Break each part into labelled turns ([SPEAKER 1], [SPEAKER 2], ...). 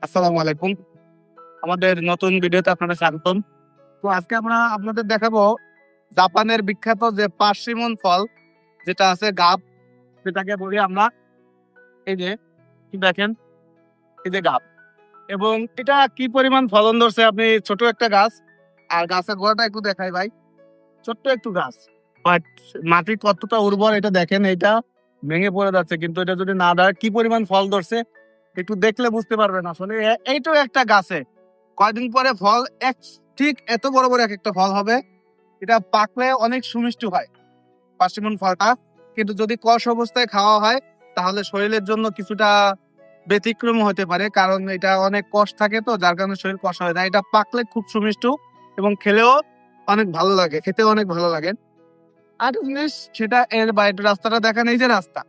[SPEAKER 1] আসসালামু আলাইকুম। আমাদের নতুন ভিডিওতে আপনাদের স্বাগতম। তো আজকে আমরা আপনাদের দেখাবো জাপানের বিখ্যাত যে পার্সিমন ফল যেটা আছে গাব, যেটাকে বলি আমরা এই যে দেখেন এই যে গাব। এবং এটা কি পরিমাণ ফলন ধরছে, আপনি ছোট একটা গাছ আর গাছের গোড়াটা একটু দেখাই ভাই, ছোট্ট একটু গাছ, বাট মাটি কতটা উর্বর এটা দেখেন। এটা ভেঙে পড়ে যাচ্ছে, কিন্তু এটা যদি না দেয় কি পরিমাণ ফল ধরছে একটু দেখলে বুঝতে পারবেন। আসলে এইটাও একটা গাছে কয়দিন পরে ফল এক ঠিক এত বড় বড় এক একটা ফল হবে। এটা পাকলে অনেক সুমিষ্টি হয় পার্সিমন ফলটা, কিন্তু যদি কষ অবস্থায় খাওয়া হয় তাহলে শরীরের জন্য কিছুটা ব্যতিক্রম হতে পারে, কারণ এটা অনেক কষ থাকে, তো যার কারণে শরীর কষা হয়ে যায়। এটা পাকলে খুব সুমিষ্ট এবং খেলেও অনেক ভালো লাগে, খেতে অনেক ভালো লাগে। আর জিনিস সেটা এর বাইরের রাস্তাটা দেখেন, এই যে রাস্তা,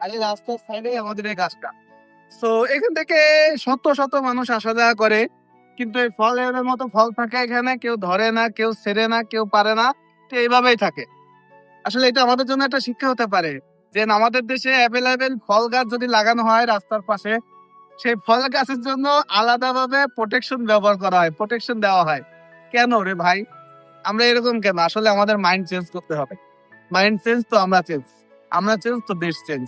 [SPEAKER 1] আর এই রাস্তার সাইডে আমাদের এই গাছটা। তো এখান থেকে শত শত মানুষ আসা যাওয়া করে, কিন্তু এই ফলের মতো ফল থাকে এখানে, কেউ ধরে না, কেউ ছেড়ে না, কেউ পারে না, তো এইভাবেই থাকে। আসলে এটা আমাদের জন্য একটা শিক্ষা হতে পারে যে আমাদের দেশে অ্যাভেলেবেল ফল গাছ যদি লাগানো হয় রাস্তার পাশে, সেই ফল গাছের জন্য আলাদাভাবে প্রোটেকশন ব্যবহার করা হয়, প্রোটেকশন দেওয়া হয়। কেন রে ভাই, আমরা এরকম কেন? আসলে আমাদের মাইন্ড চেঞ্জ করতে হবে। মাইন্ড চেঞ্জ তো আমরা চেঞ্জ, আমরা চেঞ্জ তো দেশ চেঞ্জ।